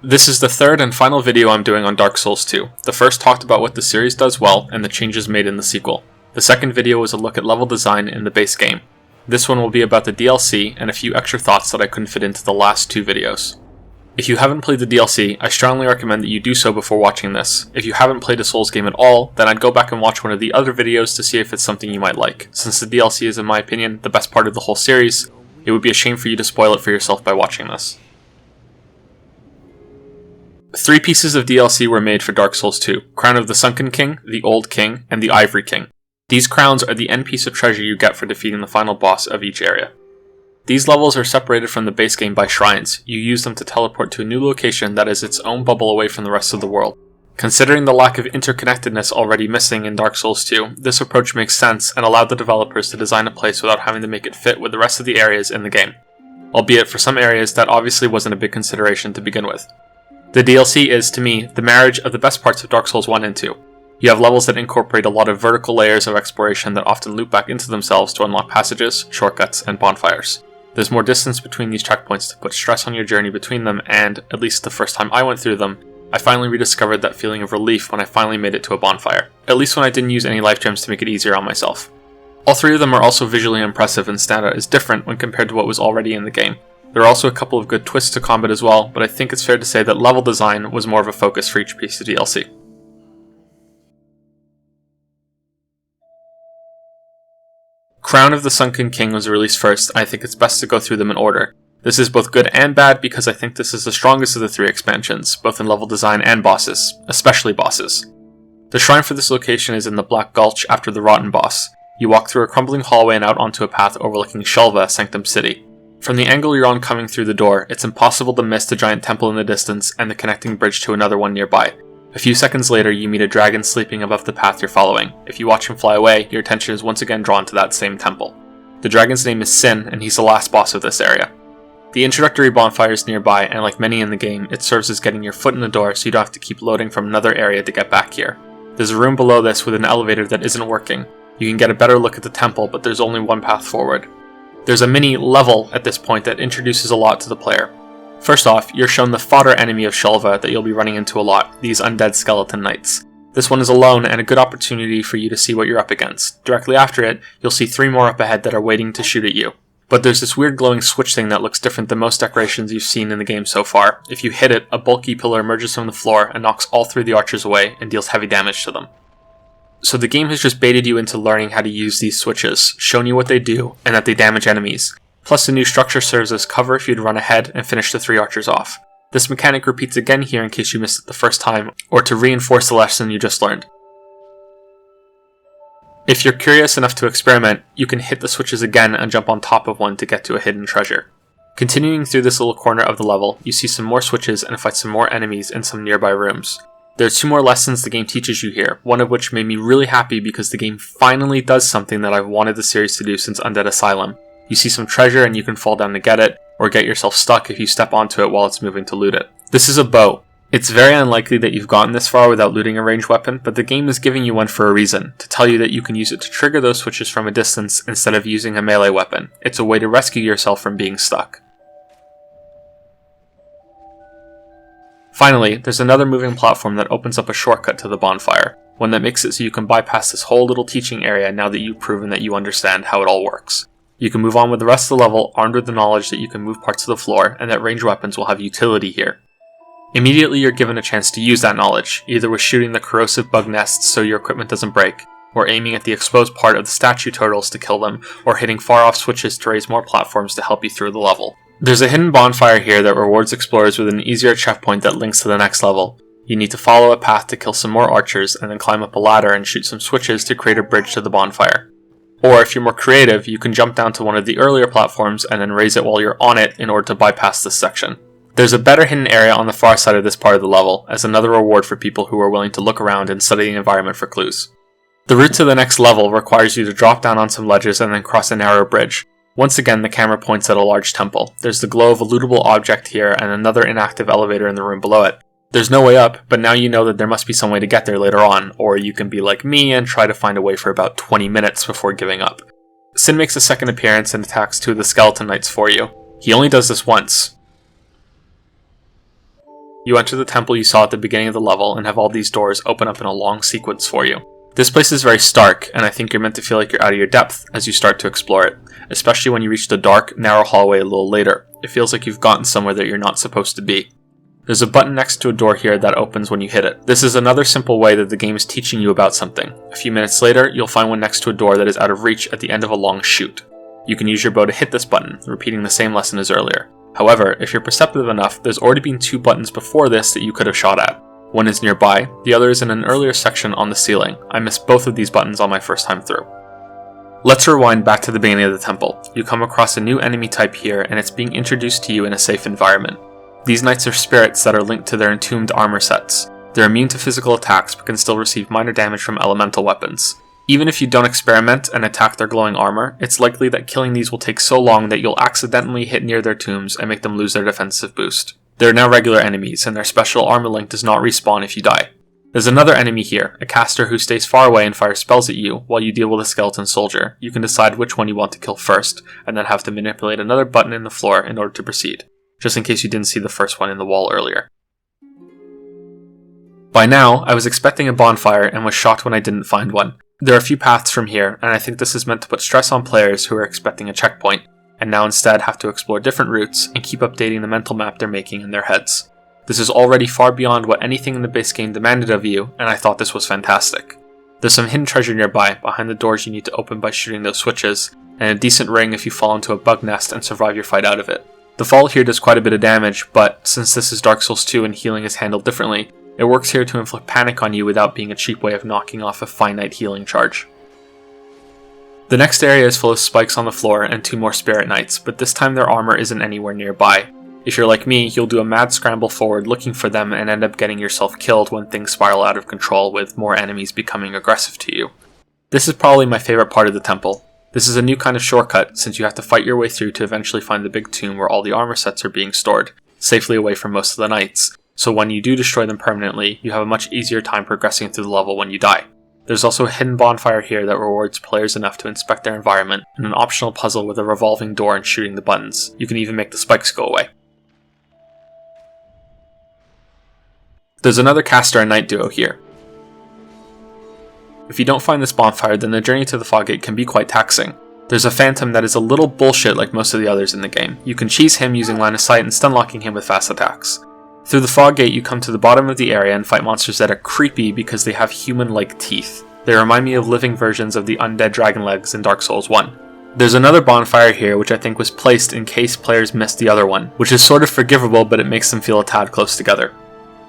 This is the third and final video I'm doing on Dark Souls 2. The first talked about what the series does well and the changes made in the sequel. The second video was a look at level design in the base game. This one will be about the DLC and a few extra thoughts that I couldn't fit into the last two videos. If you haven't played the DLC, I strongly recommend that you do so before watching this. If you haven't played a Souls game at all, then I'd go back and watch one of the other videos to see if it's something you might like. Since the DLC is, in my opinion, the best part of the whole series, it would be a shame for you to spoil it for yourself by watching this. 3 pieces of DLC were made for Dark Souls 2, Crown of the Sunken King, the Old King, and the Ivory King. These crowns are the end piece of treasure you get for defeating the final boss of each area. These levels are separated from the base game by shrines. You use them to teleport to a new location that is its own bubble away from the rest of the world. Considering the lack of interconnectedness already missing in Dark Souls 2, this approach makes sense and allowed the developers to design a place without having to make it fit with the rest of the areas in the game. Albeit for some areas that obviously wasn't a big consideration to begin with. The DLC is, to me, the marriage of the best parts of Dark Souls 1 and 2. You have levels that incorporate a lot of vertical layers of exploration that often loop back into themselves to unlock passages, shortcuts, and bonfires. There's more distance between these checkpoints to put stress on your journey between them, and, at least the first time I went through them, I finally rediscovered that feeling of relief when I finally made it to a bonfire. At least when I didn't use any life gems to make it easier on myself. All 3 of them are also visually impressive and stand out as different when compared to what was already in the game. There are also a couple of good twists to combat as well, but I think it's fair to say that level design was more of a focus for each piece of DLC. Crown of the Sunken King was released first, and I think it's best to go through them in order. This is both good and bad because I think this is the strongest of the 3 expansions, both in level design and bosses, especially bosses. The shrine for this location is in the Black Gulch after the Rotten boss. You walk through a crumbling hallway and out onto a path overlooking Shelva, Sanctum City. From the angle you're on coming through the door, it's impossible to miss the giant temple in the distance and the connecting bridge to another one nearby. A few seconds later, you meet a dragon sleeping above the path you're following. If you watch him fly away, your attention is once again drawn to that same temple. The dragon's name is Sin, and he's the last boss of this area. The introductory bonfire is nearby, and like many in the game, it serves as getting your foot in the door so you don't have to keep loading from another area to get back here. There's a room below this with an elevator that isn't working. You can get a better look at the temple, but there's only one path forward. There's a mini level at this point that introduces a lot to the player. First off, you're shown the fodder enemy of Shelva that you'll be running into a lot, these undead skeleton knights. This one is alone and a good opportunity for you to see what you're up against. Directly after it, you'll see 3 more up ahead that are waiting to shoot at you. But there's this weird glowing switch thing that looks different than most decorations you've seen in the game so far. If you hit it, a bulky pillar emerges from the floor and knocks all 3 of the archers away and deals heavy damage to them. So the game has just baited you into learning how to use these switches, shown you what they do, and that they damage enemies. Plus the new structure serves as cover if you'd run ahead and finish the 3 archers off. This mechanic repeats again here in case you missed it the first time, or to reinforce the lesson you just learned. If you're curious enough to experiment, you can hit the switches again and jump on top of one to get to a hidden treasure. Continuing through this little corner of the level, you see some more switches and fight some more enemies in some nearby rooms. There are 2 more lessons the game teaches you here, one of which made me really happy because the game finally does something that I've wanted the series to do since Undead Asylum. You see some treasure and you can fall down to get it, or get yourself stuck if you step onto it while it's moving to loot it. This is a bow. It's very unlikely that you've gotten this far without looting a ranged weapon, but the game is giving you one for a reason, to tell you that you can use it to trigger those switches from a distance instead of using a melee weapon. It's a way to rescue yourself from being stuck. Finally, there's another moving platform that opens up a shortcut to the bonfire, one that makes it so you can bypass this whole little teaching area now that you've proven that you understand how it all works. You can move on with the rest of the level armed with the knowledge that you can move parts of the floor and that ranged weapons will have utility here. Immediately you're given a chance to use that knowledge, either with shooting the corrosive bug nests so your equipment doesn't break, or aiming at the exposed part of the statue turtles to kill them, or hitting far off switches to raise more platforms to help you through the level. There's a hidden bonfire here that rewards explorers with an easier checkpoint that links to the next level. You need to follow a path to kill some more archers and then climb up a ladder and shoot some switches to create a bridge to the bonfire. Or if you're more creative, you can jump down to one of the earlier platforms and then raise it while you're on it in order to bypass this section. There's a better hidden area on the far side of this part of the level, as another reward for people who are willing to look around and study the environment for clues. The route to the next level requires you to drop down on some ledges and then cross a narrow bridge. Once again, the camera points at a large temple. There's the glow of a lootable object here and another inactive elevator in the room below it. There's no way up, but now you know that there must be some way to get there later on, or you can be like me and try to find a way for about 20 minutes before giving up. Sin makes a second appearance and attacks 2 of the skeleton knights for you. He only does this once. You enter the temple you saw at the beginning of the level and have all these doors open up in a long sequence for you. This place is very stark, and I think you're meant to feel like you're out of your depth as you start to explore it, especially when you reach the dark, narrow hallway a little later. It feels like you've gotten somewhere that you're not supposed to be. There's a button next to a door here that opens when you hit it. This is another simple way that the game is teaching you about something. A few minutes later, you'll find one next to a door that is out of reach at the end of a long chute. You can use your bow to hit this button, repeating the same lesson as earlier. However, if you're perceptive enough, there's already been 2 buttons before this that you could have shot at. One is nearby, the other is in an earlier section on the ceiling. I missed both of these buttons on my first time through. Let's rewind back to the beginning of the temple. You come across a new enemy type here, and it's being introduced to you in a safe environment. These knights are spirits that are linked to their entombed armor sets. They're immune to physical attacks, but can still receive minor damage from elemental weapons. Even if you don't experiment and attack their glowing armor, it's likely that killing these will take so long that you'll accidentally hit near their tombs and make them lose their defensive boost. They are now regular enemies, and their special armor link does not respawn if you die. There's another enemy here, a caster who stays far away and fires spells at you while you deal with a skeleton soldier. You can decide which one you want to kill first, and then have to manipulate another button in the floor in order to proceed, just in case you didn't see the first one in the wall earlier. By now, I was expecting a bonfire and was shocked when I didn't find one. There are a few paths from here, and I think this is meant to put stress on players who are expecting a checkpoint, and now instead have to explore different routes and keep updating the mental map they're making in their heads. This is already far beyond what anything in the base game demanded of you, and I thought this was fantastic. There's some hidden treasure nearby, behind the doors you need to open by shooting those switches, and a decent ring if you fall into a bug nest and survive your fight out of it. The fall here does quite a bit of damage, but since this is Dark Souls 2 and healing is handled differently, it works here to inflict panic on you without being a cheap way of knocking off a finite healing charge. The next area is full of spikes on the floor and 2 more spirit knights, but this time their armor isn't anywhere nearby. If you're like me, you'll do a mad scramble forward looking for them and end up getting yourself killed when things spiral out of control with more enemies becoming aggressive to you. This is probably my favorite part of the temple. This is a new kind of shortcut since you have to fight your way through to eventually find the big tomb where all the armor sets are being stored, safely away from most of the knights. So when you do destroy them permanently, you have a much easier time progressing through the level when you die. There's also a hidden bonfire here that rewards players enough to inspect their environment, and an optional puzzle with a revolving door and shooting the buttons. You can even make the spikes go away. There's another caster and knight duo here. If you don't find this bonfire, then the journey to the fog gate can be quite taxing. There's a phantom that is a little bullshit like most of the others in the game. You can cheese him using line of sight and stun locking him with fast attacks. Through the fog gate, you come to the bottom of the area and fight monsters that are creepy because they have human-like teeth. They remind me of living versions of the undead dragon legs in Dark Souls 1. There's another bonfire here which I think was placed in case players missed the other one, which is sort of forgivable, but it makes them feel a tad close together.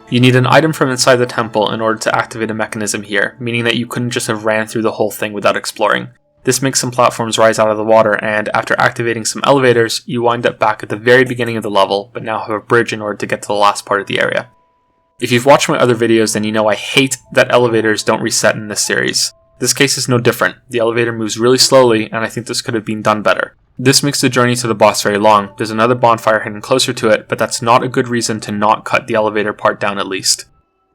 You need an item from inside the temple in order to activate a mechanism here, meaning that you couldn't just have ran through the whole thing without exploring. This makes some platforms rise out of the water, and after activating some elevators, you wind up back at the very beginning of the level, but now have a bridge in order to get to the last part of the area. If you've watched my other videos, then you know I hate that elevators don't reset in this series. This case is no different. The elevator moves really slowly, and I think this could have been done better. This makes the journey to the boss very long. There's another bonfire hidden closer to it, but that's not a good reason to not cut the elevator part down at least.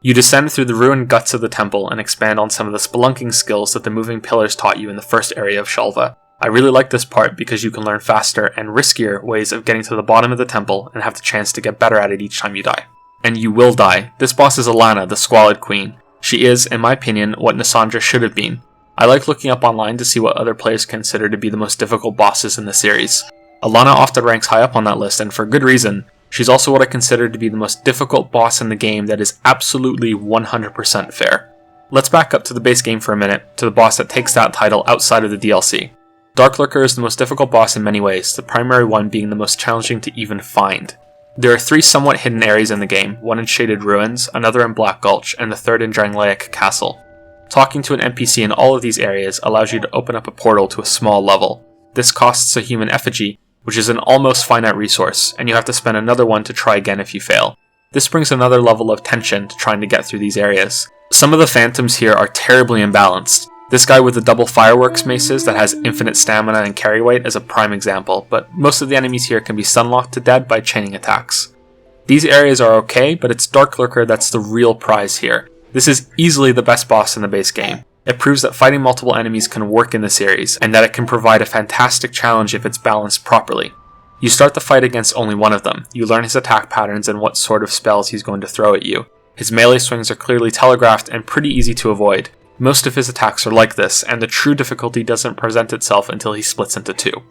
You descend through the ruined guts of the temple and expand on some of the spelunking skills that the moving pillars taught you in the first area of Shalva. I really like this part because you can learn faster and riskier ways of getting to the bottom of the temple and have the chance to get better at it each time you die. And you will die. This boss is Alana, the Squalid Queen. She is, in my opinion, what Nasandra should have been. I like looking up online to see what other players consider to be the most difficult bosses in the series. Alana often ranks high up on that list, and for good reason. She's also what I consider to be the most difficult boss in the game that is absolutely 100% fair. Let's back up to the base game for a minute, to the boss that takes that title outside of the DLC. Dark Lurker is the most difficult boss in many ways, the primary one being the most challenging to even find. There are 3 somewhat hidden areas in the game, one in Shaded Ruins, another in Black Gulch, and the third in Drangleic Castle. Talking to an NPC in all of these areas allows you to open up a portal to a small level. This costs a human effigy, which is an almost finite resource, and you have to spend another one to try again if you fail. This brings another level of tension to trying to get through these areas. Some of the phantoms here are terribly imbalanced. This guy with the double fireworks maces that has infinite stamina and carry weight is a prime example, but most of the enemies here can be stun-locked to dead by chaining attacks. These areas are okay, but it's Dark Lurker that's the real prize here. This is easily the best boss in the base game. It proves that fighting multiple enemies can work in the series, and that it can provide a fantastic challenge if it's balanced properly. You start the fight against only one of them. You learn his attack patterns and what sort of spells he's going to throw at you. His melee swings are clearly telegraphed and pretty easy to avoid. Most of his attacks are like this, and the true difficulty doesn't present itself until he splits into two.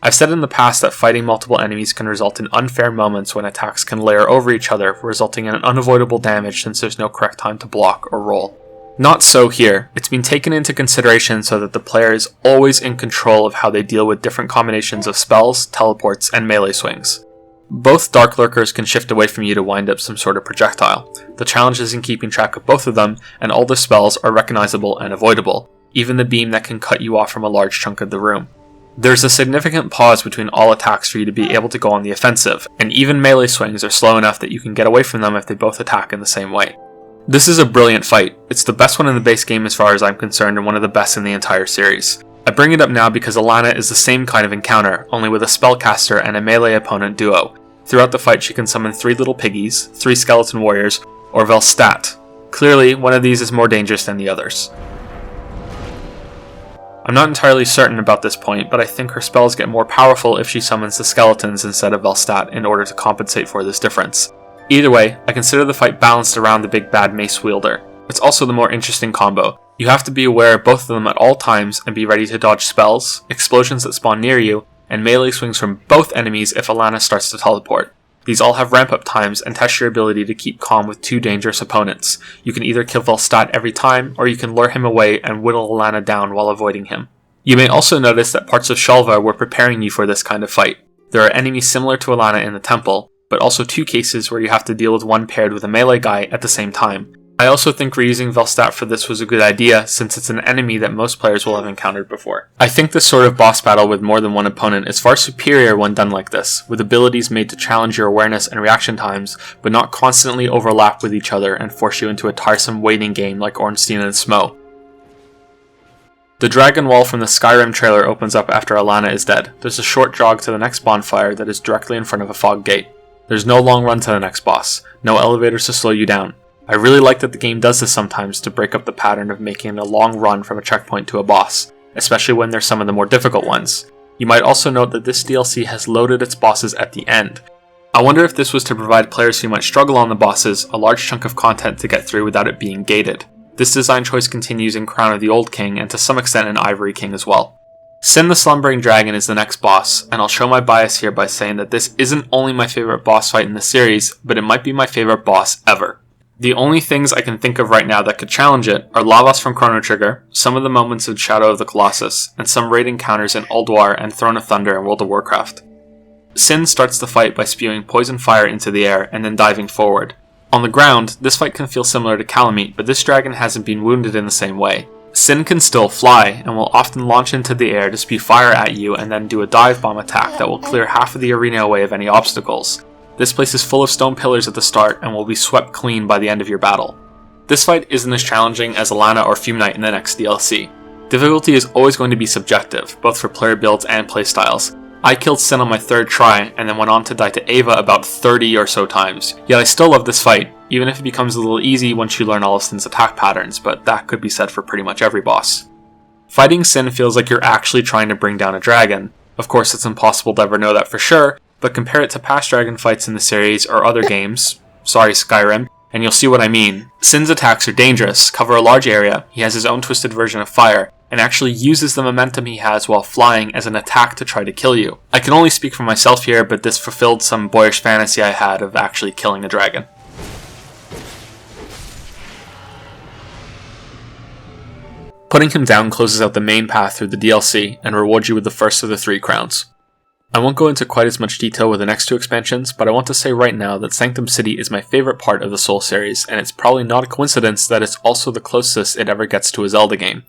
I've said in the past that fighting multiple enemies can result in unfair moments when attacks can layer over each other, resulting in unavoidable damage since there's no correct time to block or roll. Not so here. It's been taken into consideration so that the player is always in control of how they deal with different combinations of spells, teleports, and melee swings. Both Dark Lurkers can shift away from you to wind up some sort of projectile. The challenge is in keeping track of both of them, and all the spells are recognizable and avoidable, even the beam that can cut you off from a large chunk of the room. There's a significant pause between all attacks for you to be able to go on the offensive, and even melee swings are slow enough that you can get away from them if they both attack in the same way. This is a brilliant fight. It's the best one in the base game as far as I'm concerned, and one of the best in the entire series. I bring it up now because Alana is the same kind of encounter, only with a spellcaster and a melee opponent duo. Throughout the fight she can summon 3 little piggies, 3 skeleton warriors, or Velstadt. Clearly, one of these is more dangerous than the others. I'm not entirely certain about this point, but I think her spells get more powerful if she summons the skeletons instead of Velstadt in order to compensate for this difference. Either way, I consider the fight balanced around the big bad mace wielder. It's also the more interesting combo. You have to be aware of both of them at all times and be ready to dodge spells, explosions that spawn near you, and melee swings from both enemies if Alana starts to teleport. These all have ramp up times and test your ability to keep calm with 2 dangerous opponents. You can either kill Velstadt every time, or you can lure him away and whittle Alana down while avoiding him. You may also notice that parts of Shalva were preparing you for this kind of fight. There are enemies similar to Alana in the temple, but also 2 cases where you have to deal with one paired with a melee guy at the same time. I also think reusing Velstadt for this was a good idea, since it's an enemy that most players will have encountered before. I think this sort of boss battle with more than one opponent is far superior when done like this, with abilities made to challenge your awareness and reaction times, but not constantly overlap with each other and force you into a tiresome waiting game like Ornstein and Smo. The dragon wall from the Skyrim trailer opens up after Alana is dead. There's a short jog to the next bonfire that is directly in front of a fog gate. There's no long run to the next boss, no elevators to slow you down. I really like that the game does this sometimes to break up the pattern of making a long run from a checkpoint to a boss, especially when they're some of the more difficult ones. You might also note that this DLC has loaded its bosses at the end. I wonder if this was to provide players who might struggle on the bosses a large chunk of content to get through without it being gated. This design choice continues in Crown of the Old King and to some extent in Ivory King as well. Sin the Slumbering Dragon is the next boss, and I'll show my bias here by saying that this isn't only my favorite boss fight in the series, but it might be my favorite boss ever. The only things I can think of right now that could challenge it are Lavos from Chrono Trigger, some of the moments in Shadow of the Colossus, and some raid encounters in Ulduar and Throne of Thunder in World of Warcraft. Sin starts the fight by spewing poison fire into the air and then diving forward. On the ground, this fight can feel similar to Calamite, but this dragon hasn't been wounded in the same way. Sin can still fly, and will often launch into the air to spew fire at you and then do a dive bomb attack that will clear half of the arena away of any obstacles. This place is full of stone pillars at the start and will be swept clean by the end of your battle. This fight isn't as challenging as Alana or Fume Knight in the next DLC. Difficulty is always going to be subjective, both for player builds and playstyles. I killed Sin on my 3rd try and then went on to die to Ava about 30 or so times, yet I still love this fight, even if it becomes a little easy once you learn all of Sin's attack patterns, but that could be said for pretty much every boss. Fighting Sin feels like you're actually trying to bring down a dragon. Of course, it's impossible to ever know that for sure, but compare it to past dragon fights in the series or other games, sorry Skyrim, and you'll see what I mean. Sin's attacks are dangerous, cover a large area, he has his own twisted version of fire, and actually uses the momentum he has while flying as an attack to try to kill you. I can only speak for myself here, but this fulfilled some boyish fantasy I had of actually killing a dragon. Putting him down closes out the main path through the DLC and rewards you with the first of the 3 crowns. I won't go into quite as much detail with the next 2 expansions, but I want to say right now that Sanctum City is my favorite part of the Soul series, and it's probably not a coincidence that it's also the closest it ever gets to a Zelda game.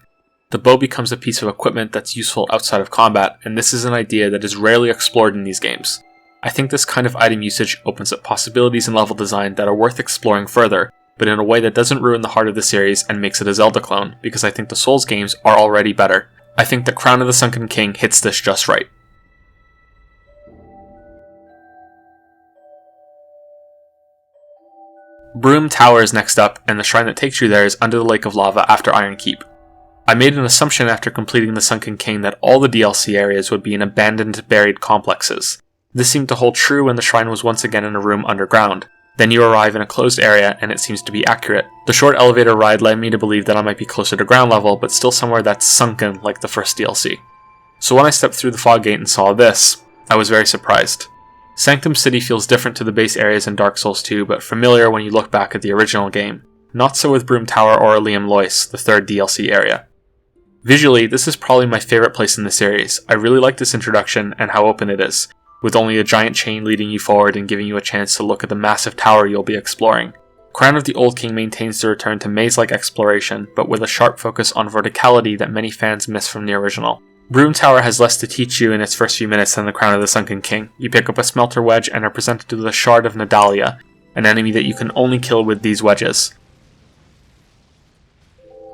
The bow becomes a piece of equipment that's useful outside of combat, and this is an idea that is rarely explored in these games. I think this kind of item usage opens up possibilities in level design that are worth exploring further, but in a way that doesn't ruin the heart of the series and makes it a Zelda clone, because I think the Souls games are already better. I think the Crown of the Sunken King hits this just right. Brume Tower is next up, and the shrine that takes you there is under the Lake of Lava after Iron Keep. I made an assumption after completing the Sunken King that all the DLC areas would be in abandoned, buried complexes. This seemed to hold true when the shrine was once again in a room underground. Then you arrive in a closed area and it seems to be accurate. The short elevator ride led me to believe that I might be closer to ground level, but still somewhere that's sunken like the first DLC. So when I stepped through the fog gate and saw this, I was very surprised. Sanctum City feels different to the base areas in Dark Souls 2, but familiar when you look back at the original game. Not so with Brume Tower or Eleum Loyce, the third DLC area. Visually, this is probably my favorite place in the series. I really like this introduction and how open it is, with only a giant chain leading you forward and giving you a chance to look at the massive tower you'll be exploring. Crown of the Old King maintains the return to maze-like exploration, but with a sharp focus on verticality that many fans miss from the original. Brume Tower has less to teach you in its first few minutes than the Crown of the Sunken King. You pick up a smelter wedge and are presented with a shard of Nadalia, an enemy that you can only kill with these wedges.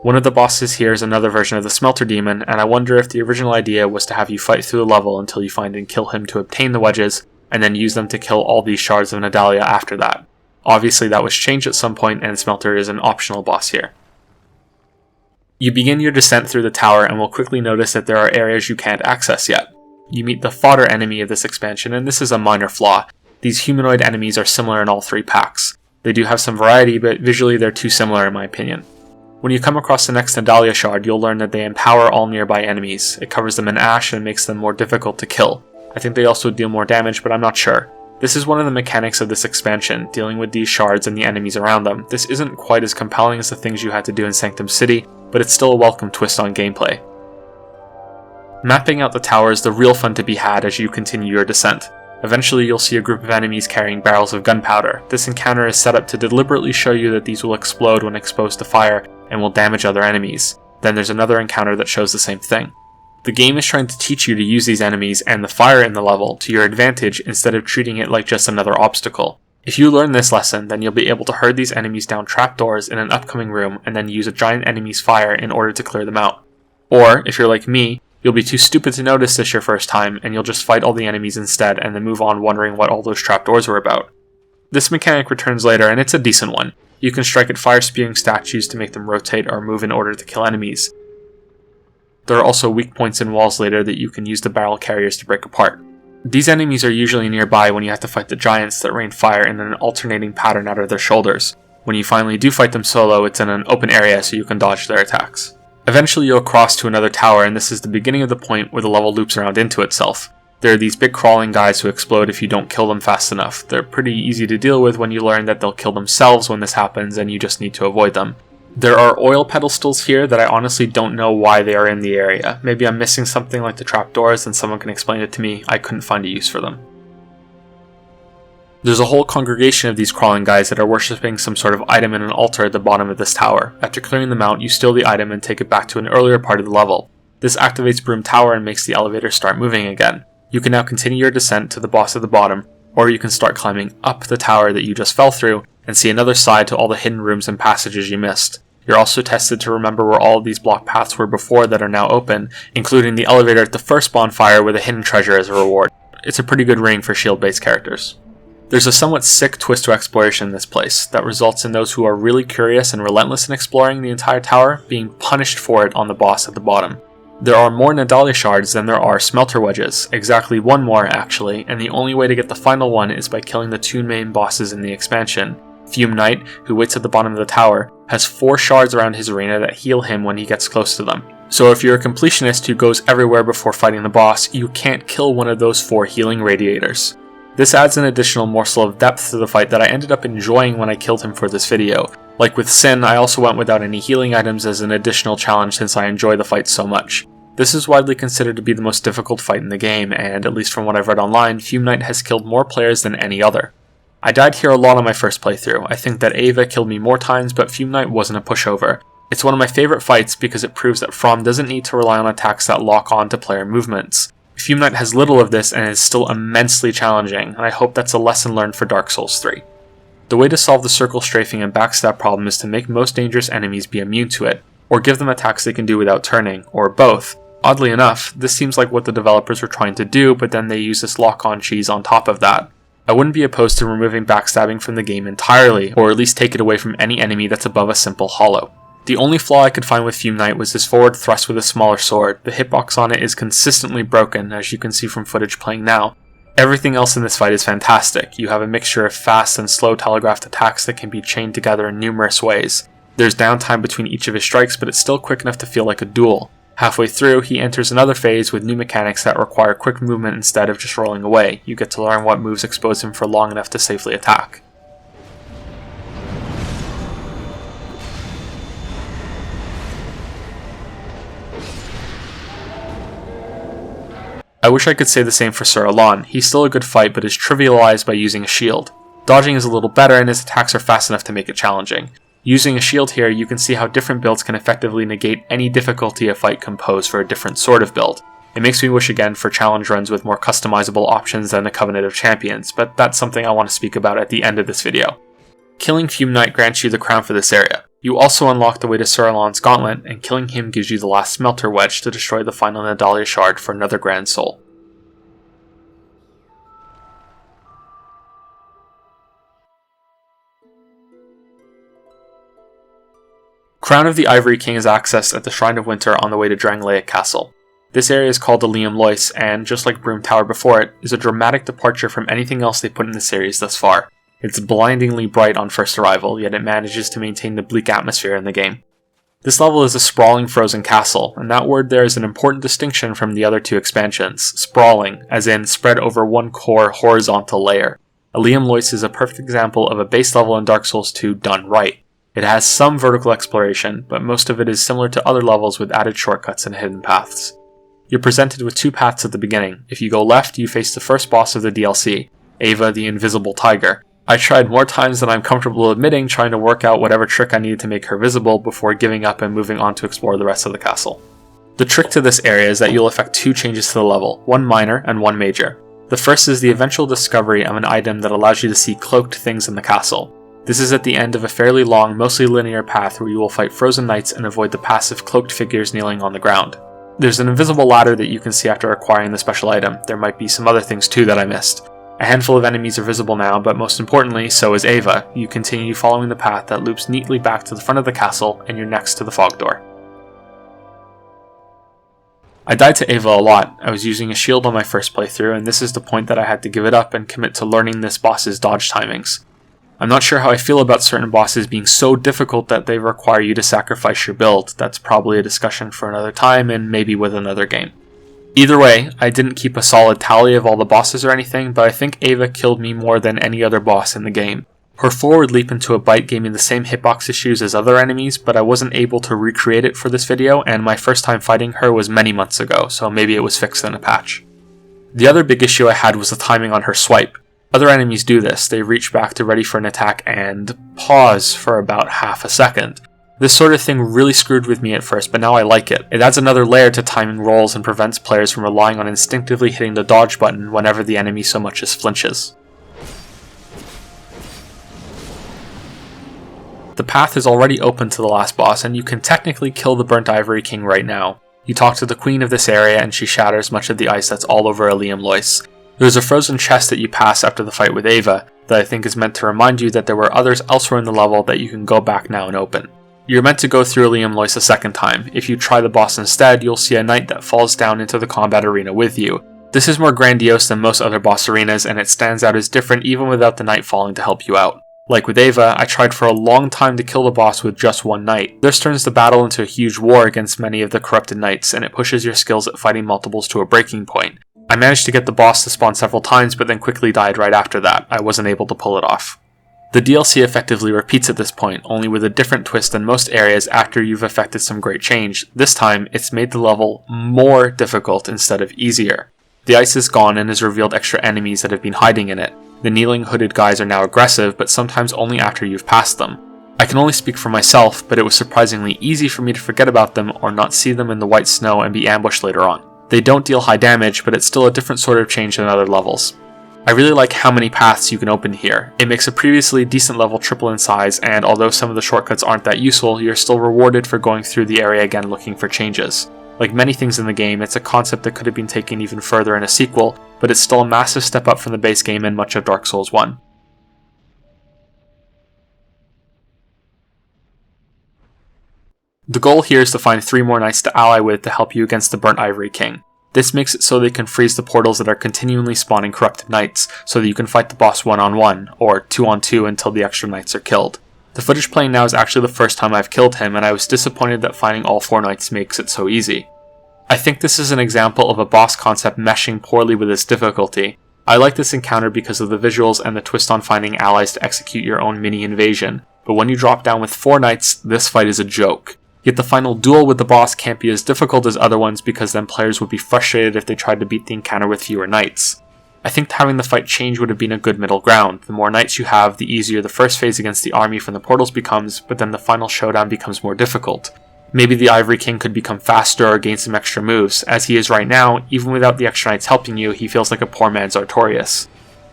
One of the bosses here is another version of the Smelter Demon, and I wonder if the original idea was to have you fight through the level until you find and kill him to obtain the wedges, and then use them to kill all these shards of Nadalia after that. Obviously that was changed at some point, and Smelter is an optional boss here. You begin your descent through the tower and will quickly notice that there are areas you can't access yet. You meet the fodder enemy of this expansion, and this is a minor flaw. These humanoid enemies are similar in all three packs. They do have some variety, but visually they're too similar in my opinion. When you come across the next Nadalia shard, you'll learn that they empower all nearby enemies. It covers them in ash and makes them more difficult to kill. I think they also deal more damage, but I'm not sure. This is one of the mechanics of this expansion, dealing with these shards and the enemies around them. This isn't quite as compelling as the things you had to do in Sanctum City, but it's still a welcome twist on gameplay. Mapping out the tower is the real fun to be had as you continue your descent. Eventually you'll see a group of enemies carrying barrels of gunpowder. This encounter is set up to deliberately show you that these will explode when exposed to fire and will damage other enemies. Then there's another encounter that shows the same thing. The game is trying to teach you to use these enemies and the fire in the level to your advantage instead of treating it like just another obstacle. If you learn this lesson, then you'll be able to herd these enemies down trapdoors in an upcoming room and then use a giant enemy's fire in order to clear them out. Or, if you're like me, you'll be too stupid to notice this your first time and you'll just fight all the enemies instead and then move on wondering what all those trapdoors were about. This mechanic returns later and it's a decent one. You can strike at fire-spewing statues to make them rotate or move in order to kill enemies. There are also weak points in walls later that you can use the barrel carriers to break apart. These enemies are usually nearby when you have to fight the giants that rain fire in an alternating pattern out of their shoulders. When you finally do fight them solo, it's in an open area so you can dodge their attacks. Eventually you'll cross to another tower, and this is the beginning of the point where the level loops around into itself. There are these big crawling guys who explode if you don't kill them fast enough. They're pretty easy to deal with when you learn that they'll kill themselves when this happens and you just need to avoid them. There are oil pedestals here that I honestly don't know why they are in the area. Maybe I'm missing something like the trapdoors and someone can explain it to me. I couldn't find a use for them. There's a whole congregation of these crawling guys that are worshipping some sort of item in an altar at the bottom of this tower. After clearing them out, you steal the item and take it back to an earlier part of the level. This activates Brume Tower and makes the elevator start moving again. You can now continue your descent to the boss at the bottom, or you can start climbing up the tower that you just fell through and see another side to all the hidden rooms and passages you missed. You're also tested to remember where all of these block paths were before that are now open, including the elevator at the first bonfire with a hidden treasure as a reward. It's a pretty good ring for shield-based characters. There's a somewhat sick twist to exploration in this place that results in those who are really curious and relentless in exploring the entire tower being punished for it on the boss at the bottom. There are more Nadalia shards than there are smelter wedges, exactly one more actually, and the only way to get the final one is by killing the two main bosses in the expansion. Fume Knight, who waits at the bottom of the tower, has 4 shards around his arena that heal him when he gets close to them. So if you're a completionist who goes everywhere before fighting the boss, you can't kill one of those 4 healing radiators. This adds an additional morsel of depth to the fight that I ended up enjoying when I killed him for this video. Like with Sin, I also went without any healing items as an additional challenge since I enjoy the fight so much. This is widely considered to be the most difficult fight in the game, and at least from what I've read online, Fume Knight has killed more players than any other. I died here a lot on my first playthrough. I think that Ava killed me more times, but Fume Knight wasn't a pushover. It's one of my favorite fights because it proves that From doesn't need to rely on attacks that lock on to player movements. Fume Knight has little of this and is still immensely challenging, and I hope that's a lesson learned for Dark Souls 3. The way to solve the circle strafing and backstab problem is to make most dangerous enemies be immune to it, or give them attacks they can do without turning, or both. Oddly enough, this seems like what the developers were trying to do, but then they use this lock-on cheese on top of that. I wouldn't be opposed to removing backstabbing from the game entirely, or at least take it away from any enemy that's above a simple hollow. The only flaw I could find with Fume Knight was his forward thrust with a smaller sword. The hitbox on it is consistently broken, as you can see from footage playing now. Everything else in this fight is fantastic. You have a mixture of fast and slow telegraphed attacks that can be chained together in numerous ways. There's downtime between each of his strikes, but it's still quick enough to feel like a duel. Halfway through, he enters another phase with new mechanics that require quick movement instead of just rolling away. You get to learn what moves expose him for long enough to safely attack. I wish I could say the same for Sir Alon. He's still a good fight, but is trivialized by using a shield. Dodging is a little better, and his attacks are fast enough to make it challenging. Using a shield here, you can see how different builds can effectively negate any difficulty a fight can pose for a different sort of build. It makes me wish again for challenge runs with more customizable options than the Covenant of Champions, but that's something I want to speak about at the end of this video. Killing Fume Knight grants you the crown for this area. You also unlock the way to Sir Alon's Gauntlet, and killing him gives you the last Smelter Wedge to destroy the final Nadalia Shard for another Grand Soul. Crown of the Ivory King is accessed at the Shrine of Winter on the way to Drangleic Castle. This area is called Eleum Loyce, and just like Brume Tower before it, is a dramatic departure from anything else they put in the series thus far. It's blindingly bright on first arrival, yet it manages to maintain the bleak atmosphere in the game. This level is a sprawling frozen castle, and that word there is an important distinction from the other two expansions. Sprawling, as in spread over one core horizontal layer. Eleum Loyce is a perfect example of a base level in Dark Souls 2 done right. It has some vertical exploration, but most of it is similar to other levels with added shortcuts and hidden paths. You're presented with two paths at the beginning. If you go left, you face the first boss of the DLC, Ava the Invisible Tiger. I tried more times than I'm comfortable admitting trying to work out whatever trick I needed to make her visible before giving up and moving on to explore the rest of the castle. The trick to this area is that you'll effect two changes to the level, one minor and one major. The first is the eventual discovery of an item that allows you to see cloaked things in the castle. This is at the end of a fairly long, mostly linear path where you will fight frozen knights and avoid the passive cloaked figures kneeling on the ground. There's an invisible ladder that you can see after acquiring the special item. There might be some other things too that I missed. A handful of enemies are visible now, but most importantly, so is Ava. You continue following the path that loops neatly back to the front of the castle, and you're next to the fog door. I died to Ava a lot. I was using a shield on my first playthrough, and this is the point that I had to give it up and commit to learning this boss's dodge timings. I'm not sure how I feel about certain bosses being so difficult that they require you to sacrifice your build. That's probably a discussion for another time and maybe with another game. Either way, I didn't keep a solid tally of all the bosses or anything, but I think Ava killed me more than any other boss in the game. Her forward leap into a bite gave me the same hitbox issues as other enemies, but I wasn't able to recreate it for this video, and my first time fighting her was many months ago, so maybe it was fixed in a patch. The other big issue I had was the timing on her swipe. Other enemies do this, they reach back to ready for an attack and pause for about half a second. This sort of thing really screwed with me at first, but now I like it. It adds another layer to timing rolls and prevents players from relying on instinctively hitting the dodge button whenever the enemy so much as flinches. The path is already open to the last boss, and you can technically kill the Burnt Ivory King right now. You talk to the queen of this area and she shatters much of the ice that's all over Eleum Loyce. There's a frozen chest that you pass after the fight with Ava that I think is meant to remind you that there were others elsewhere in the level that you can go back now and open. You're meant to go through Eleum Loyce a second time. If you try the boss instead, you'll see a knight that falls down into the combat arena with you. This is more grandiose than most other boss arenas, and it stands out as different even without the knight falling to help you out. Like with Ava, I tried for a long time to kill the boss with just one knight. This turns the battle into a huge war against many of the corrupted knights, and it pushes your skills at fighting multiples to a breaking point. I managed to get the boss to spawn several times, but then quickly died right after that. I wasn't able to pull it off. The DLC effectively repeats at this point, only with a different twist than most areas after you've effected some great change. This time, it's made the level more difficult instead of easier. The ice is gone and has revealed extra enemies that have been hiding in it. The kneeling hooded guys are now aggressive, but sometimes only after you've passed them. I can only speak for myself, but it was surprisingly easy for me to forget about them or not see them in the white snow and be ambushed later on. They don't deal high damage, but it's still a different sort of change than other levels. I really like how many paths you can open here. It makes a previously decent level triple in size, and although some of the shortcuts aren't that useful, you're still rewarded for going through the area again looking for changes. Like many things in the game, it's a concept that could have been taken even further in a sequel, but it's still a massive step up from the base game and much of Dark Souls 1. The goal here is to find 3 more knights to ally with to help you against the Burnt Ivory King. This makes it so they can freeze the portals that are continually spawning corrupted knights, so that you can fight the boss 1-on-1, or 2-on-2 until the extra knights are killed. The footage playing now is actually the first time I've killed him, and I was disappointed that finding all 4 knights makes it so easy. I think this is an example of a boss concept meshing poorly with its difficulty. I like this encounter because of the visuals and the twist on finding allies to execute your own mini invasion, but when you drop down with 4 knights, this fight is a joke. Yet the final duel with the boss can't be as difficult as other ones because then players would be frustrated if they tried to beat the encounter with fewer knights. I think having the fight change would have been a good middle ground. The more knights you have, the easier the first phase against the army from the portals becomes, but then the final showdown becomes more difficult. Maybe the Ivory King could become faster or gain some extra moves. As he is right now, even without the extra knights helping you, he feels like a poor man's Artorias.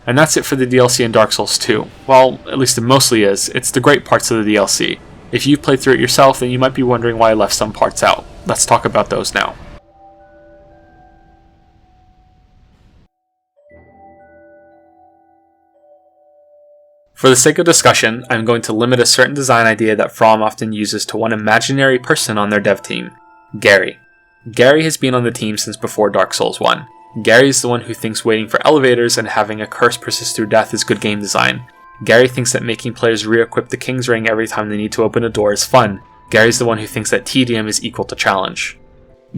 And that's it for the DLC in Dark Souls 2. Well, at least it mostly is. It's the great parts of the DLC. If you've played through it yourself, then you might be wondering why I left some parts out. Let's talk about those now. For the sake of discussion, I'm going to limit a certain design idea that From often uses to one imaginary person on their dev team, Gary. Gary has been on the team since before Dark Souls 1. Gary is the one who thinks waiting for elevators and having a curse persist through death is good game design. Gary thinks that making players re-equip the King's Ring every time they need to open a door is fun. Gary's the one who thinks that tedium is equal to challenge.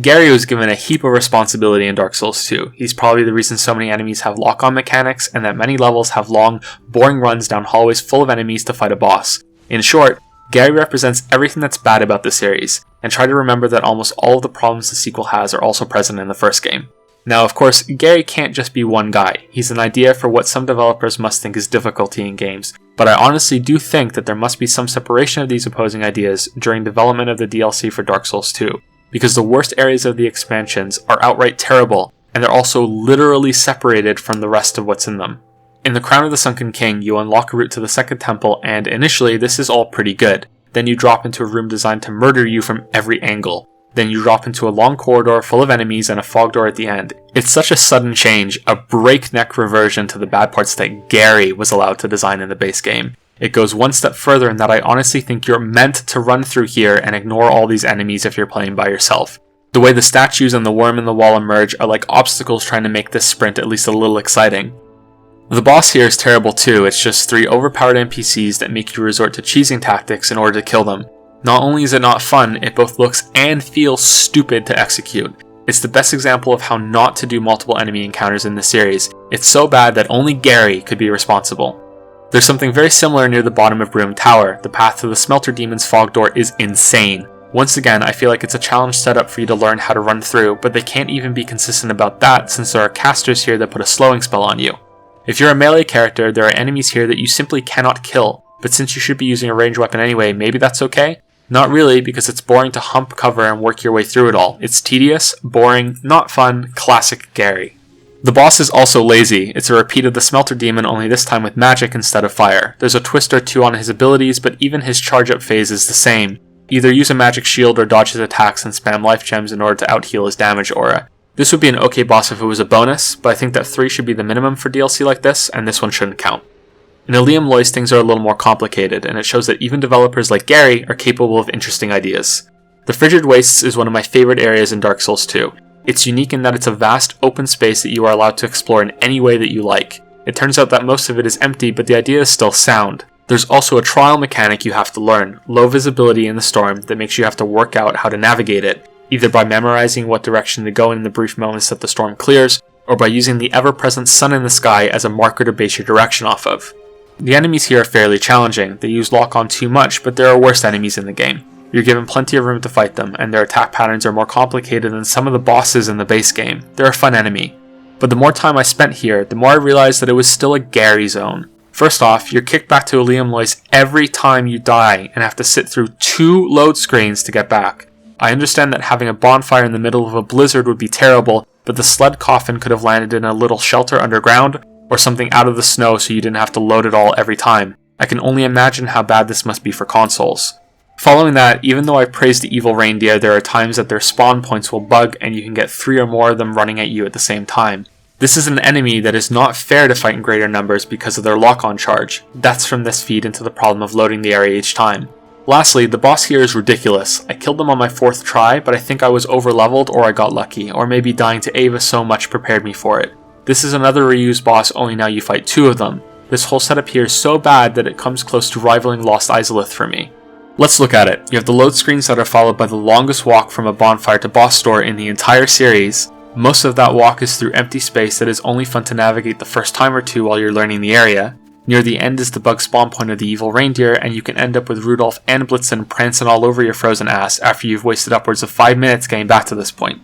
Gary was given a heap of responsibility in Dark Souls 2. He's probably the reason so many enemies have lock-on mechanics, and that many levels have long, boring runs down hallways full of enemies to fight a boss. In short, Gary represents everything that's bad about the series, and try to remember that almost all of the problems the sequel has are also present in the first game. Now, of course, Gary can't just be one guy. He's an idea for what some developers must think is difficulty in games, but I honestly do think that there must be some separation of these opposing ideas during development of the DLC for Dark Souls 2, because the worst areas of the expansions are outright terrible, and they're also literally separated from the rest of what's in them. In the Crown of the Sunken King, you unlock a route to the second temple, and initially this is all pretty good. Then you drop into a room designed to murder you from every angle. Then you drop into a long corridor full of enemies and a fog door at the end. It's such a sudden change, a breakneck reversion to the bad parts that Gary was allowed to design in the base game. It goes one step further in that I honestly think you're meant to run through here and ignore all these enemies if you're playing by yourself. The way the statues and the worm in the wall emerge are like obstacles trying to make this sprint at least a little exciting. The boss here is terrible too. It's just 3 overpowered NPCs that make you resort to cheesing tactics in order to kill them. Not only is it not fun, it both looks and feels stupid to execute. It's the best example of how not to do multiple enemy encounters in the series. It's so bad that only Gary could be responsible. There's something very similar near the bottom of Brume Tower. The path to the Smelter Demon's fog door is insane. Once again, I feel like it's a challenge set up for you to learn how to run through, but they can't even be consistent about that since there are casters here that put a slowing spell on you. If you're a melee character, there are enemies here that you simply cannot kill, but since you should be using a ranged weapon anyway, maybe that's okay? Not really, because it's boring to hump cover and work your way through it all. It's tedious, boring, not fun, classic Gary. The boss is also lazy. It's a repeat of the Smelter Demon, only this time with magic instead of fire. There's a twist or two on his abilities, but even his charge up phase is the same. Either use a magic shield or dodge his attacks and spam life gems in order to out-heal his damage aura. This would be an okay boss if it was a bonus, but I think that 3 should be the minimum for DLC like this, and this one shouldn't count. In Eleum Loyce, things are a little more complicated, and it shows that even developers like Gary are capable of interesting ideas. The Frigid Wastes is one of my favorite areas in Dark Souls 2. It's unique in that it's a vast, open space that you are allowed to explore in any way that you like. It turns out that most of it is empty, but the idea is still sound. There's also a trial mechanic you have to learn, low visibility in the storm, that makes you have to work out how to navigate it, either by memorizing what direction to go in the brief moments that the storm clears, or by using the ever-present sun in the sky as a marker to base your direction off of. The enemies here are fairly challenging. They use lock-on too much, but there are worse enemies in the game. You're given plenty of room to fight them, and their attack patterns are more complicated than some of the bosses in the base game. They're a fun enemy. But the more time I spent here, the more I realized that it was still a Gary zone. First off, you're kicked back to Eleum Loyce every time you die, and have to sit through 2 load screens to get back. I understand that having a bonfire in the middle of a blizzard would be terrible, but the sled coffin could have landed in a little shelter underground, or something out of the snow so you didn't have to load it all every time. I can only imagine how bad this must be for consoles. Following that, even though I praised the evil reindeer, there are times that their spawn points will bug and you can get 3 or more of them running at you at the same time. This is an enemy that is not fair to fight in greater numbers because of their lock-on charge. Deaths from this feed into the problem of loading the area each time. Lastly, the boss here is ridiculous. I killed them on my 4th try, but I think I was over-leveled or I got lucky, or maybe dying to Ava so much prepared me for it. This is another reused boss, only now you fight 2 of them. This whole setup here is so bad that it comes close to rivaling Lost Izalith for me. Let's look at it. You have the load screens that are followed by the longest walk from a bonfire to boss door in the entire series. Most of that walk is through empty space that is only fun to navigate the first time or two while you're learning the area. Near the end is the bug spawn point of the evil reindeer, and you can end up with Rudolph and Blitzen prancing all over your frozen ass after you've wasted upwards of 5 minutes getting back to this point.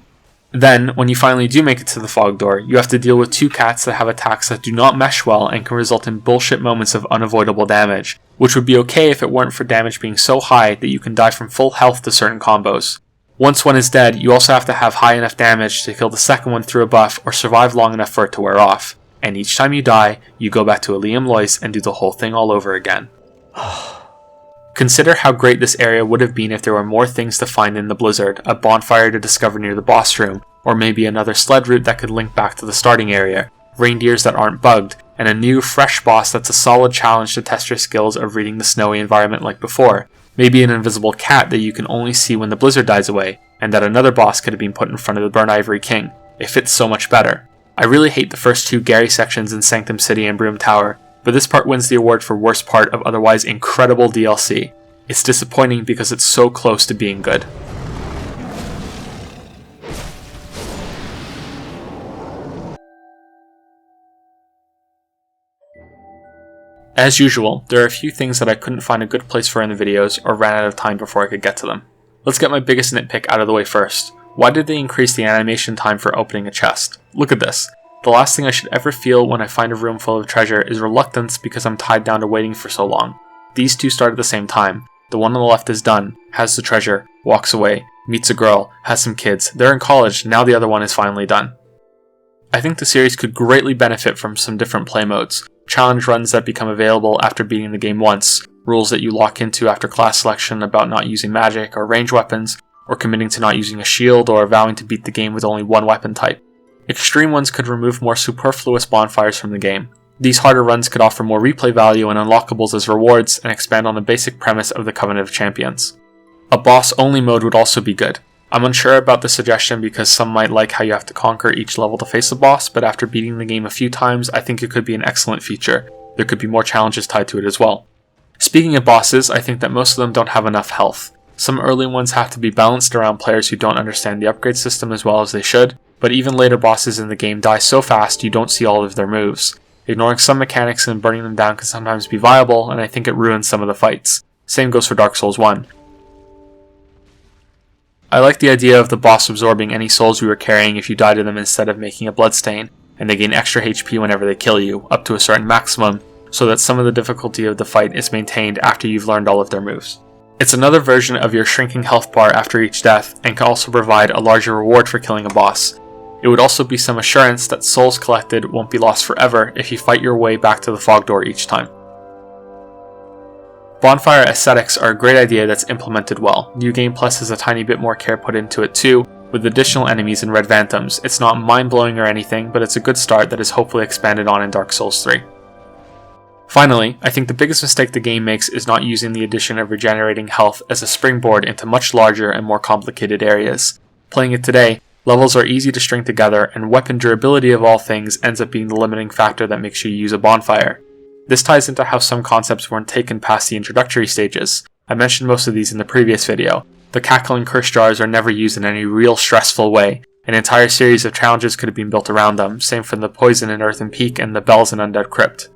Then, when you finally do make it to the fog door, you have to deal with 2 cats that have attacks that do not mesh well and can result in bullshit moments of unavoidable damage, which would be okay if it weren't for damage being so high that you can die from full health to certain combos. Once one is dead, you also have to have high enough damage to kill the second one through a buff or survive long enough for it to wear off. And each time you die, you go back to Eleum Loyce and do the whole thing all over again. Consider how great this area would have been if there were more things to find in the blizzard, a bonfire to discover near the boss room, or maybe another sled route that could link back to the starting area, reindeers that aren't bugged, and a new, fresh boss that's a solid challenge to test your skills of reading the snowy environment like before. Maybe an invisible cat that you can only see when the blizzard dies away, and that another boss could have been put in front of the Burnt Ivory King. It fits so much better. I really hate the first 2 Gary sections in Sanctum City and Brume Tower, but this part wins the award for worst part of otherwise incredible DLC. It's disappointing because it's so close to being good. As usual, there are a few things that I couldn't find a good place for in the videos or ran out of time before I could get to them. Let's get my biggest nitpick out of the way first. Why did they increase the animation time for opening a chest? Look at this. The last thing I should ever feel when I find a room full of treasure is reluctance because I'm tied down to waiting for so long. These 2 start at the same time. The one on the left is done, has the treasure, walks away, meets a girl, has some kids, they're in college, now the other one is finally done. I think the series could greatly benefit from some different play modes, challenge runs that become available after beating the game once, rules that you lock into after class selection about not using magic or range weapons, or committing to not using a shield or vowing to beat the game with only one weapon type. Extreme ones could remove more superfluous bonfires from the game. These harder runs could offer more replay value and unlockables as rewards and expand on the basic premise of the Covenant of Champions. A boss-only mode would also be good. I'm unsure about the suggestion because some might like how you have to conquer each level to face the boss, but after beating the game a few times, I think it could be an excellent feature. There could be more challenges tied to it as well. Speaking of bosses, I think that most of them don't have enough health. Some early ones have to be balanced around players who don't understand the upgrade system as well as they should, but even later bosses in the game die so fast you don't see all of their moves. Ignoring some mechanics and burning them down can sometimes be viable, and I think it ruins some of the fights. Same goes for Dark Souls 1. I like the idea of the boss absorbing any souls you were carrying if you die to them instead of making a bloodstain, and they gain extra HP whenever they kill you, up to a certain maximum, so that some of the difficulty of the fight is maintained after you've learned all of their moves. It's another version of your shrinking health bar after each death, and can also provide a larger reward for killing a boss. It would also be some assurance that souls collected won't be lost forever if you fight your way back to the fog door each time. Bonfire aesthetics are a great idea that's implemented well. New Game Plus has a tiny bit more care put into it too, with additional enemies and red phantoms. It's not mind-blowing or anything, but it's a good start that is hopefully expanded on in Dark Souls 3. Finally, I think the biggest mistake the game makes is not using the addition of regenerating health as a springboard into much larger and more complicated areas. Playing it today, levels are easy to string together, and weapon durability of all things ends up being the limiting factor that makes you use a bonfire. This ties into how some concepts weren't taken past the introductory stages. I mentioned most of these in the previous video. The cackling curse jars are never used in any real stressful way. An entire series of challenges could have been built around them, same for the poison in Earthen Peak and the bells in Undead Crypt.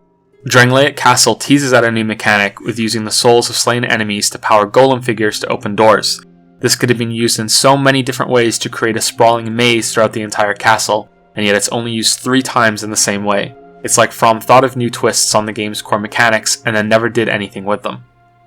Drangleic Castle teases out a new mechanic with using the souls of slain enemies to power golem figures to open doors. This could have been used in so many different ways to create a sprawling maze throughout the entire castle, and yet it's only used 3 times in the same way. It's like From thought of new twists on the game's core mechanics and then never did anything with them.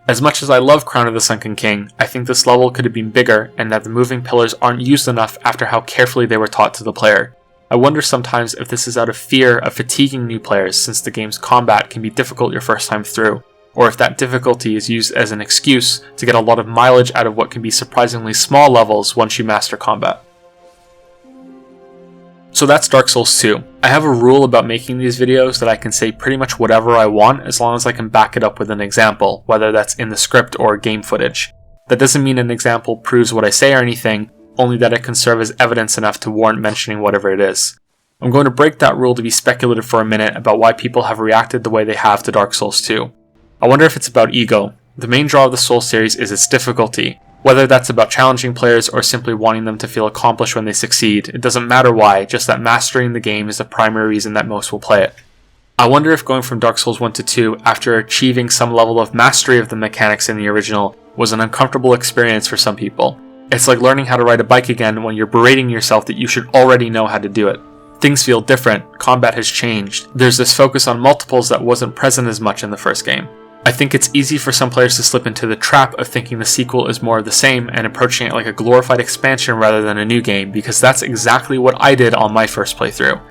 As much as I love Crown of the Sunken King, I think this level could have been bigger and that the moving pillars aren't used enough after how carefully they were taught to the player. I wonder sometimes if this is out of fear of fatiguing new players since the game's combat can be difficult your first time through, or if that difficulty is used as an excuse to get a lot of mileage out of what can be surprisingly small levels once you master combat. So that's Dark Souls 2. I have a rule about making these videos that I can say pretty much whatever I want as long as I can back it up with an example, whether that's in the script or game footage. That doesn't mean an example proves what I say or anything, only that it can serve as evidence enough to warrant mentioning whatever it is. I'm going to break that rule to be speculative for a minute about why people have reacted the way they have to Dark Souls 2. I wonder if it's about ego. The main draw of the Souls series is its difficulty. Whether that's about challenging players or simply wanting them to feel accomplished when they succeed, it doesn't matter why, just that mastering the game is the primary reason that most will play it. I wonder if going from Dark Souls 1 to 2 after achieving some level of mastery of the mechanics in the original was an uncomfortable experience for some people. It's like learning how to ride a bike again when you're berating yourself that you should already know how to do it. Things feel different, combat has changed, there's this focus on multiples that wasn't present as much in the first game. I think it's easy for some players to slip into the trap of thinking the sequel is more of the same and approaching it like a glorified expansion rather than a new game, because that's exactly what I did on my first playthrough.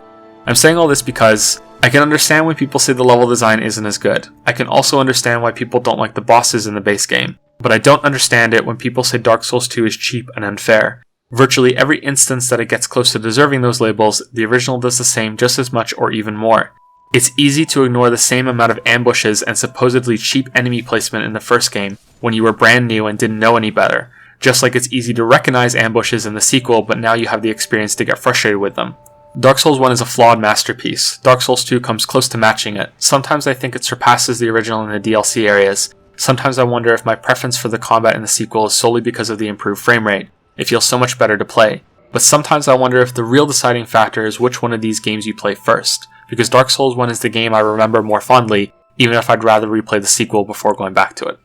I'm saying all this because I can understand when people say the level design isn't as good. I can also understand why people don't like the bosses in the base game, but I don't understand it when people say Dark Souls 2 is cheap and unfair. Virtually every instance that it gets close to deserving those labels, the original does the same just as much or even more. It's easy to ignore the same amount of ambushes and supposedly cheap enemy placement in the first game when you were brand new and didn't know any better, just like it's easy to recognize ambushes in the sequel but now you have the experience to get frustrated with them. Dark Souls 1 is a flawed masterpiece. Dark Souls 2 comes close to matching it. Sometimes I think it surpasses the original in the DLC areas. Sometimes I wonder if my preference for the combat in the sequel is solely because of the improved frame rate. It feels so much better to play. But sometimes I wonder if the real deciding factor is which one of these games you play first, because Dark Souls 1 is the game I remember more fondly, even if I'd rather replay the sequel before going back to it.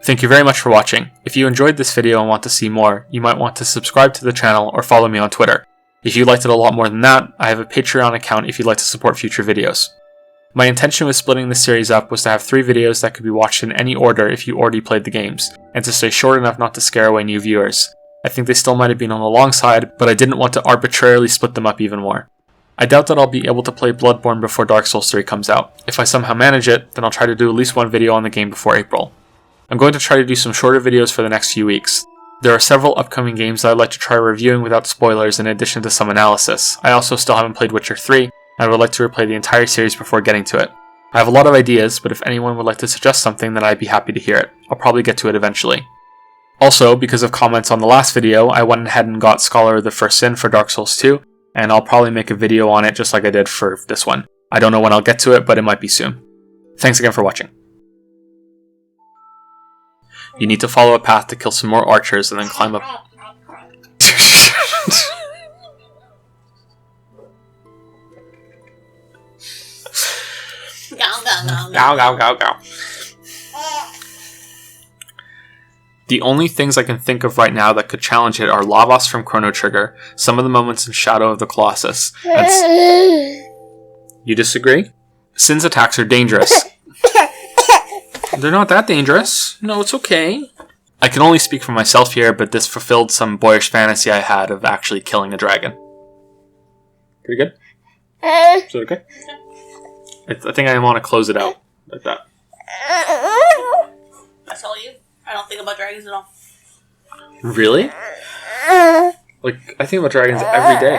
Thank you very much for watching. If you enjoyed this video and want to see more, you might want to subscribe to the channel or follow me on Twitter. If you liked it a lot more than that, I have a Patreon account if you'd like to support future videos. My intention with splitting this series up was to have 3 videos that could be watched in any order if you already played the games, and to stay short enough not to scare away new viewers. I think they still might have been on the long side, but I didn't want to arbitrarily split them up even more. I doubt that I'll be able to play Bloodborne before Dark Souls 3 comes out. If I somehow manage it, then I'll try to do at least one video on the game before April. I'm going to try to do some shorter videos for the next few weeks. There are several upcoming games that I'd like to try reviewing without spoilers in addition to some analysis. I also still haven't played Witcher 3, and I would like to replay the entire series before getting to it. I have a lot of ideas, but if anyone would like to suggest something, then I'd be happy to hear it. I'll probably get to it eventually. Also, because of comments on the last video, I went ahead and got Scholar of the First Sin for Dark Souls 2, and I'll probably make a video on it just like I did for this one. I don't know when I'll get to it, but it might be soon. Thanks again for watching. You need to follow a path to kill some more archers and then climb up... Go. The only things I can think of right now that could challenge it are Lavos from Chrono Trigger, some of the moments in Shadow of the Colossus. You disagree? Sin's attacks are dangerous. They're not that dangerous. No, it's okay. I can only speak for myself here, but this fulfilled some boyish fantasy I had of actually killing a dragon. Pretty good? Is it okay? I think I want to close it out like that. I told you, I don't think about dragons at all. Really? Like, I think about dragons every day.